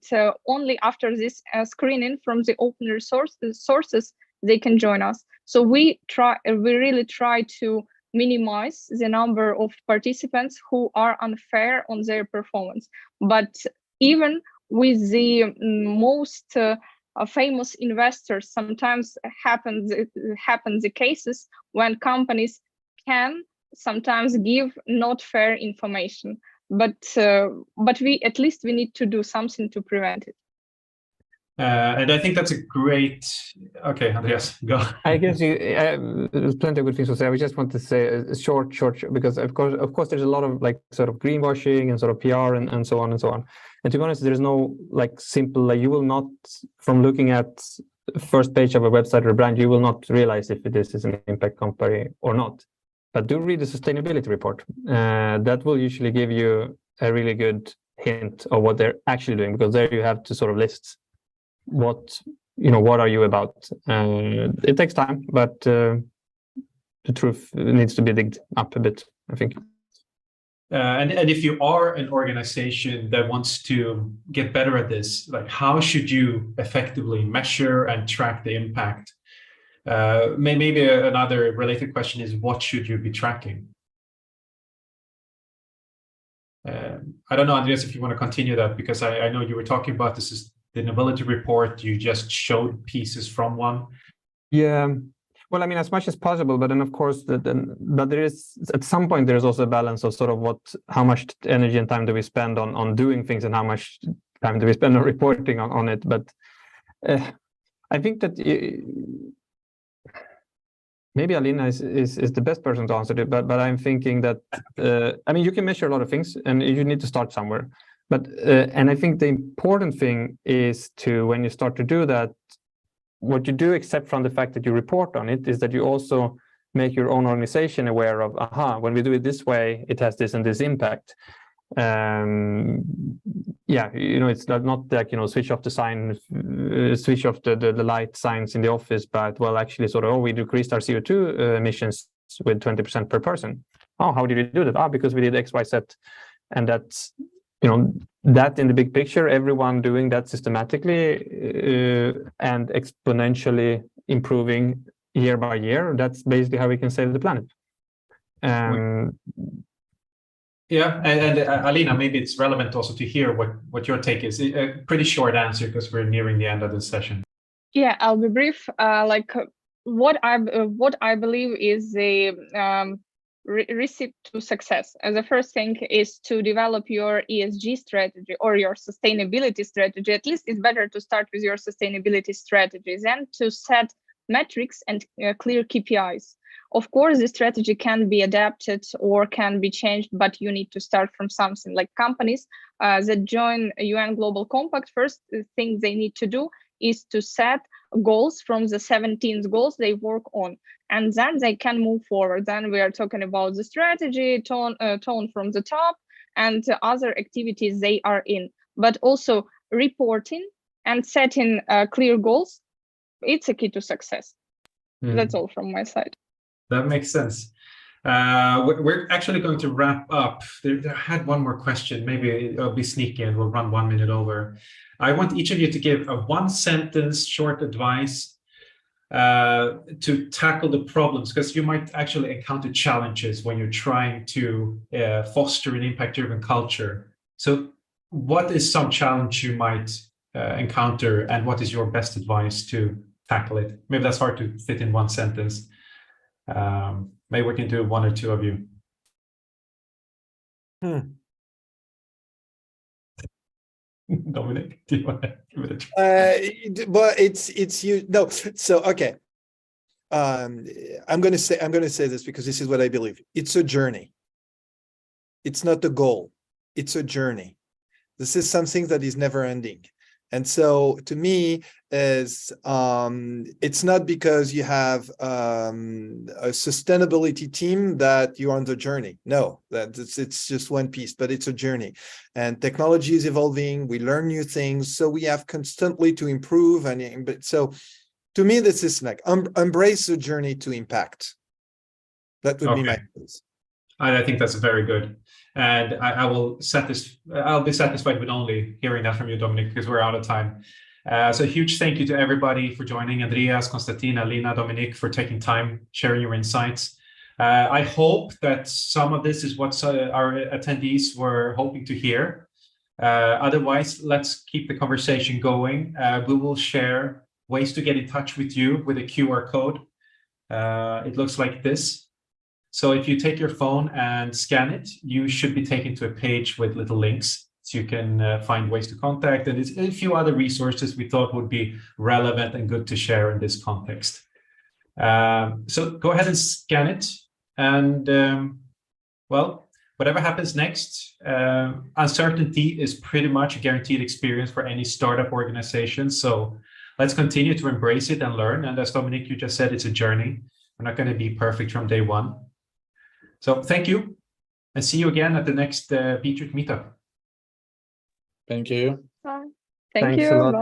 only after this screening from the open sources, they can join us. So we really try to minimize the number of participants who are unfair on their performance. But even with the most famous investors, sometimes happen the cases when companies can sometimes give not fair information, but we need to do something to prevent it. And I think that's a great. Okay, Andreas, go. I guess there's plenty of good things to say. I just want to say a short, because of course, there's a lot of like sort of greenwashing and sort of PR and so on and so on. And to be honest, there's no like simple, like you will not, from looking at the first page of a website or a brand, you will not realize if this is an impact company or not. But do read the sustainability report. That will usually give you a really good hint of what they're actually doing, because there you have to sort of list what are you about. It takes time, but the truth needs to be digged up a bit, I think. And if you are an organization that wants to get better at this, like how should you effectively measure and track the impact? Maybe another related question is, what should you be tracking? I don't know, Andreas, if you want to continue that, because I know you were talking about the sustainability report. You just showed pieces from one. Yeah. Well, I mean, as much as possible, but then of course, but there is at some point there's also a balance of sort of how much energy and time do we spend on doing things, and how much time do we spend on reporting on it. But I think that maybe Alina is the best person to answer it. But I'm thinking that I mean, you can measure a lot of things, and you need to start somewhere. But and I think the important thing is to, when you start to do that, what you do, except from the fact that you report on it, is that you also make your own organization aware of, when we do it this way, it has this and this impact. Yeah, it's not like, switch off the sign, switch off the light signs in the office, but well, actually sort of, we decreased our CO2 emissions with 20% per person. Oh, how did you do that? Because we did X, Y, Z. And that's, that in the big picture, everyone doing that systematically and exponentially improving year by year, that's basically how we can save the planet. Yeah, and Alina, maybe it's relevant also to hear what your take is. A pretty short answer, because we're nearing the end of the session. Yeah, I'll be brief. What I believe is the recipe to success. The first thing is to develop your ESG strategy or your sustainability strategy. At least it's better to start with your sustainability strategies and to set metrics and clear KPIs. Of course, the strategy can be adapted or can be changed, but you need to start from something. Like companies that join UN Global Compact, first thing they need to do is to set goals from the 17 goals they work on, and then they can move forward. Then we are talking about the strategy, tone from the top, and other activities they are in. But also reporting and setting clear goals, it's a key to success. That's all from my side. That makes sense. We're actually going to wrap up. I had one more question. Maybe it'll be sneaky and we'll run 1 minute over. I want each of you to give a 1-sentence short advice to tackle the problems, because you might actually encounter challenges when you're trying to foster an impact-driven culture. So what is some challenge you might encounter, and what is your best advice to tackle it? Maybe that's hard to fit in 1 sentence. Maybe we can do 1 or 2 of you. Dominic, do you want to give it a try? Well, it's you. No, so okay. I'm going to say this because this is what I believe. It's a journey. It's not a goal. It's a journey. This is something that is never ending. And so to me is it's not because you have a sustainability team that you're on the journey. No, it's just one piece, but it's a journey. And technology is evolving. We learn new things, so we have constantly to improve. But so to me, this is like embrace the journey to impact. That would be my advice. I think that's very good. And I'll be satisfied with only hearing that from you, Dominic, because we're out of time. So a huge thank you to everybody for joining. Andreas, Konstantina, Lina, Dominic, for taking time, sharing your insights. I hope that some of this is what our attendees were hoping to hear. Otherwise, let's keep the conversation going. We will share ways to get in touch with you with a QR code. It looks like this. So if you take your phone and scan it, you should be taken to a page with little links. So you can find ways to contact, and there's a few other resources we thought would be relevant and good to share in this context. So go ahead and scan it. And well, whatever happens next, uncertainty is pretty much a guaranteed experience for any startup organization. So let's continue to embrace it and learn. And as Dominic, you just said, it's a journey. We're not going to be perfect from day one. So thank you, and see you again at the next Beetroot meetup. Thank you. Thank Thanks you. a lot. Bye.